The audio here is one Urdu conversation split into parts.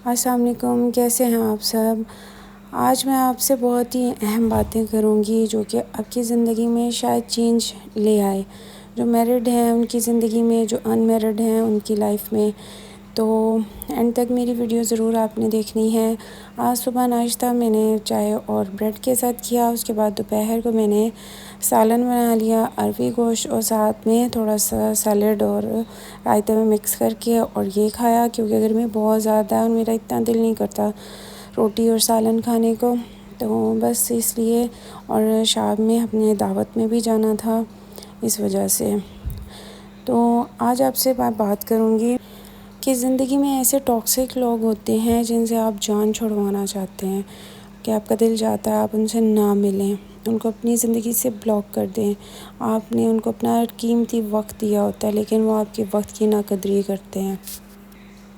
السلام علیکم، کیسے ہیں آپ سب؟ آج میں آپ سے بہت ہی اہم باتیں کروں گی جو کہ آپ کی زندگی میں شاید چینج لے آئے، جو میرڈ ہیں ان کی زندگی میں، جو ان میرڈ ہیں ان کی لائف میں۔ تو اینڈ تک میری ویڈیو ضرور آپ نے دیکھنی ہے۔ آج صبح ناشتہ میں نے چائے اور بریڈ کے ساتھ کیا، اس کے بعد دوپہر کو میں نے سالن بنا لیا، اروی گوشت اور ساتھ میں تھوڑا سا سیلڈ اور رائتے میں مکس کر کے اور یہ کھایا، کیونکہ گرمی بہت زیادہ ہے اور میرا اتنا دل نہیں کرتا روٹی اور سالن کھانے کو، تو بس اس لیے، اور شام میں اپنے دعوت میں بھی جانا تھا اس وجہ سے۔ تو آج آپ سے میں بات کروں گی کہ زندگی میں ایسے ٹاکسک لوگ ہوتے ہیں جن سے آپ جان چھڑوانا چاہتے ہیں، کہ آپ کا دل چاہتا ہے آپ ان سے نہ ملیں، ان کو اپنی زندگی سے بلاک کر دیں۔ آپ نے ان کو اپنا قیمتی وقت دیا ہوتا ہے لیکن وہ آپ کے وقت کی ناقدری کرتے ہیں۔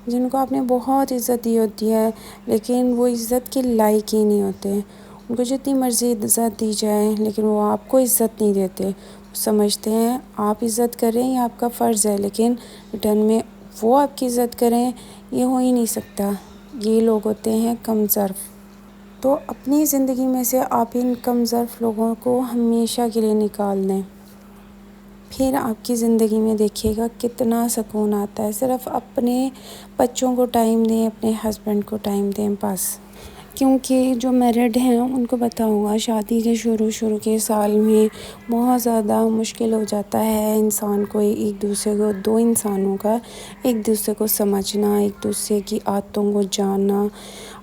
جن کو آپ نے بہت عزت دی ہوتی ہے لیکن وہ عزت کے لائق ہی نہیں ہوتے۔ ان کو جتنی مرضی عزت دی جائے لیکن وہ آپ کو عزت نہیں دیتے۔ سمجھتے ہیں آپ عزت کریں یہ آپ کا فرض ہے، لیکن ریٹرن میں وہ آپ کی عزت کریں یہ ہو ہی نہیں سکتا۔ یہ لوگ ہوتے ہیں کم ظرف۔ تو اپنی زندگی میں سے آپ ان کم ظرف لوگوں کو ہمیشہ کے لیے نکال دیں، پھر آپ کی زندگی میں دیکھیے گا کتنا سکون آتا ہے۔ صرف اپنے بچوں کو ٹائم دیں، اپنے ہسبینڈ کو ٹائم دیں بس، کیونکہ جو میرڈ ہیں ان کو پتہ ہوگا شادی کے شروع کے سال میں بہت زیادہ مشکل ہو جاتا ہے انسان کو، ایک دوسرے کو، دو انسانوں کا ایک دوسرے کو سمجھنا، ایک دوسرے کی عادتوں کو جاننا،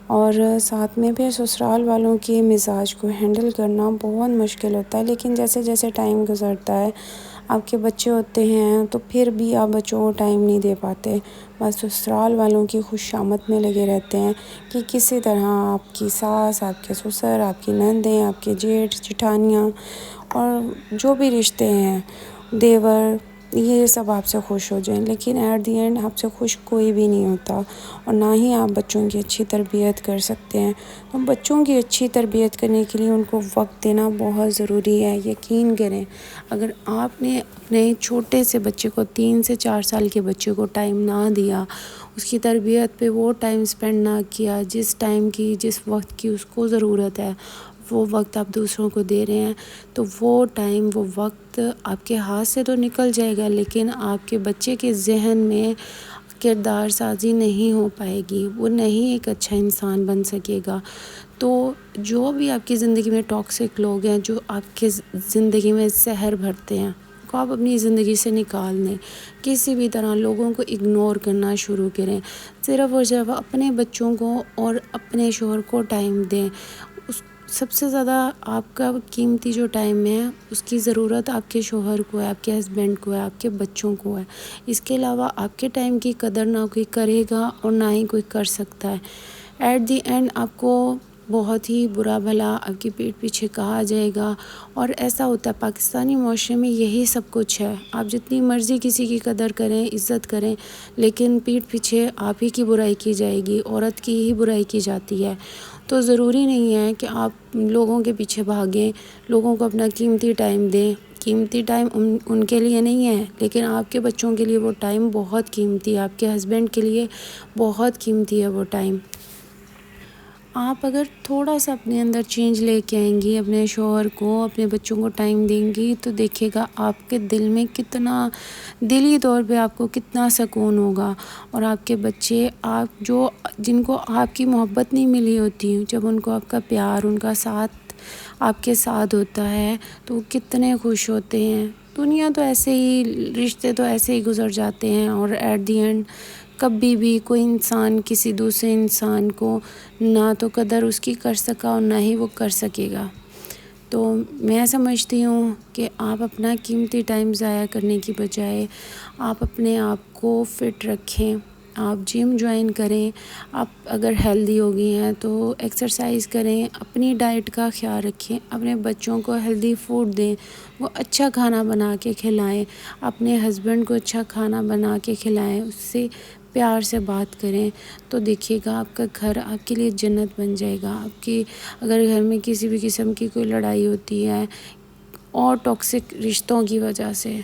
اور ساتھ میں پھر سسرال والوں کے مزاج کو ہینڈل کرنا بہت مشکل ہوتا ہے۔ لیکن جیسے جیسے ٹائم گزرتا ہے، آپ کے بچے ہوتے ہیں تو پھر بھی آپ بچوں کو ٹائم نہیں دے پاتے، بس سسرال والوں کی خوش آمد میں لگے رہتے ہیں کہ کسی طرح آپ کی ساس، آپ کے سسر، آپ کی نندیں، آپ کے جیٹھ جٹھانیاں اور جو بھی رشتے ہیں، دیور، یہ سب آپ سے خوش ہو جائیں، لیکن ایٹ دی اینڈ آپ سے خوش کوئی بھی نہیں ہوتا، اور نہ ہی آپ بچوں کی اچھی تربیت کر سکتے ہیں۔ تو بچوں کی اچھی تربیت کرنے کے لیے ان کو وقت دینا بہت ضروری ہے۔ یقین کریں، اگر آپ نے اپنے چھوٹے سے بچے کو 3 سے 4 سال کے بچے کو ٹائم نہ دیا، اس کی تربیت پہ وہ ٹائم سپینڈ نہ کیا جس ٹائم کی، جس وقت کی اس کو ضرورت ہے، وہ وقت آپ دوسروں کو دے رہے ہیں، تو وہ ٹائم، وہ وقت آپ کے ہاتھ سے تو نکل جائے گا لیکن آپ کے بچے کے ذہن میں کردار سازی نہیں ہو پائے گی، وہ نہیں ایک اچھا انسان بن سکے گا۔ تو جو بھی آپ کی زندگی میں ٹاکسک لوگ ہیں، جو آپ کے زندگی میں زہر بھرتے ہیں، کو آپ اپنی زندگی سے نکال دیں۔ کسی بھی طرح لوگوں کو اگنور کرنا شروع کریں، صرف اور صرف اپنے بچوں کو اور اپنے شوہر کو ٹائم دیں۔ سب سے زیادہ آپ کا قیمتی جو ٹائم ہے اس کی ضرورت آپ کے شوہر کو ہے، آپ کے ہسبینڈ کو ہے، آپ کے بچوں کو ہے۔ اس کے علاوہ آپ کے ٹائم کی قدر نہ کوئی کرے گا اور نہ ہی کوئی کر سکتا ہے۔ ایٹ دی اینڈ آپ کو بہت ہی برا بھلا آپ کی پیٹھ پیچھے کہا جائے گا، اور ایسا ہوتا ہے پاکستانی معاشرے میں، یہی سب کچھ ہے۔ آپ جتنی مرضی کسی کی قدر کریں، عزت کریں، لیکن پیٹھ پیچھے آپ ہی کی برائی کی جائے گی، عورت کی ہی برائی کی جاتی ہے۔ تو ضروری نہیں ہے کہ آپ لوگوں کے پیچھے بھاگیں، لوگوں کو اپنا قیمتی ٹائم دیں۔ قیمتی ٹائم ان کے لیے نہیں ہے لیکن آپ کے بچوں کے لیے وہ ٹائم بہت قیمتی ہے، آپ کے ہسبینڈ کے لیے بہت قیمتی ہے وہ ٹائم۔ آپ اگر تھوڑا سا اپنے اندر چینج لے کے آئیں گی، اپنے شوہر کو، اپنے بچوں کو ٹائم دیں گی، تو دیکھے گا آپ کے دل میں کتنا، دلی طور پہ آپ کو کتنا سکون ہوگا، اور آپ کے بچے، آپ جن کو آپ کی محبت نہیں ملی ہوتی، جب ان کو آپ کا پیار، ان کا ساتھ آپ کے ساتھ ہوتا ہے تو وہ کتنے خوش ہوتے ہیں۔ دنیا تو ایسے ہی، رشتے تو ایسے ہی گزر جاتے ہیں، اور ایٹ دی اینڈ کبھی بھی کوئی انسان کسی دوسرے انسان کو نہ تو قدر اس کی کر سکا اور نہ ہی وہ کر سکے گا۔ تو میں سمجھتی ہوں کہ آپ اپنا قیمتی ٹائم ضائع کرنے کی بجائے آپ اپنے آپ کو فٹ رکھیں، آپ جم جوائن کریں، آپ اگر ہیلدی ہو گئی ہیں تو ایکسرسائز کریں، اپنی ڈائٹ کا خیال رکھیں، اپنے بچوں کو ہیلدی فوڈ دیں، وہ اچھا کھانا بنا کے کھلائیں، اپنے ہسبینڈ کو اچھا کھانا بنا کے کھلائیں، اس سے پیار سے بات کریں، تو دیکھیے گا آپ کا گھر آپ کے لیے جنت بن جائے گا۔ آپ کی اگر گھر میں کسی بھی قسم کی کوئی لڑائی ہوتی ہے اور ٹاکسک رشتوں کی وجہ سے،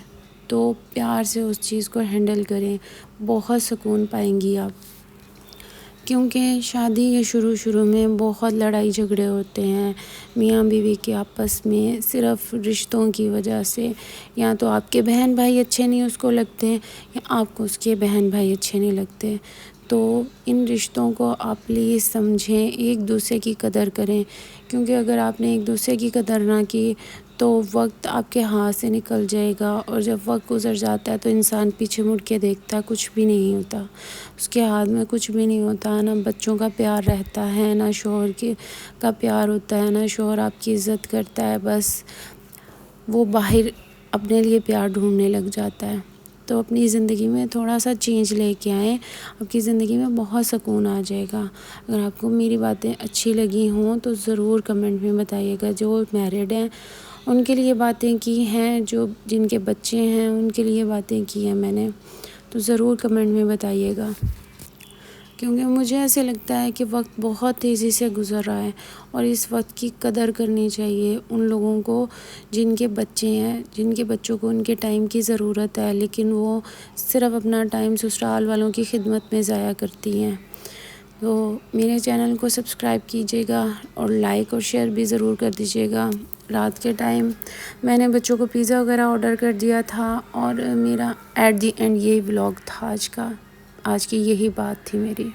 تو پیار سے اس چیز کو ہینڈل کریں، بہت سکون پائیں گی آپ، کیونکہ شادی کے شروع میں بہت لڑائی جھگڑے ہوتے ہیں میاں بیوی کے آپس میں، صرف رشتوں کی وجہ سے، یا تو آپ کے بہن بھائی اچھے نہیں اس کو لگتے ہیں یا آپ کو اس کے بہن بھائی اچھے نہیں لگتے۔ تو ان رشتوں کو آپ پلیز سمجھیں، ایک دوسرے کی قدر کریں، کیونکہ اگر آپ نے ایک دوسرے کی قدر نہ کی تو وقت آپ کے ہاتھ سے نکل جائے گا، اور جب وقت گزر جاتا ہے تو انسان پیچھے مڑ کے دیکھتا ہے، کچھ بھی نہیں ہوتا، اس کے ہاتھ میں کچھ بھی نہیں ہوتا، نہ بچوں کا پیار رہتا ہے، نہ شوہر کا پیار ہوتا ہے، نہ شوہر آپ کی عزت کرتا ہے، بس وہ باہر اپنے لیے پیار ڈھونڈنے لگ جاتا ہے۔ تو اپنی زندگی میں تھوڑا سا چینج لے کے آئیں، آپ کی زندگی میں بہت سکون آ جائے گا۔ اگر آپ کو میری باتیں اچھی لگی ہوں تو ضرور کمنٹ میں بتائیے گا۔ جو میرڈ ہیں ان کے لیے باتیں کی ہیں، جن کے بچے ہیں ان کے لیے باتیں کی ہیں میں نے، تو ضرور کمنٹ میں بتائیے گا، کیونکہ مجھے ایسے لگتا ہے کہ وقت بہت تیزی سے گزر رہا ہے اور اس وقت کی قدر کرنی چاہیے ان لوگوں کو جن کے بچے ہیں، جن کے بچوں کو ان کے ٹائم کی ضرورت ہے، لیکن وہ صرف اپنا ٹائم سسرال والوں کی خدمت میں ضائع کرتی ہیں۔ تو میرے چینل کو سبسکرائب کیجیے گا اور لائک اور شیئر بھی ضرور کر دیجیے گا۔ رات کے ٹائم میں نے بچوں کو پیزا وغیرہ آرڈر کر دیا تھا، اور میرا ایٹ دی اینڈ یہی ولاگ تھا آج کا، آج کی یہی بات تھی میری۔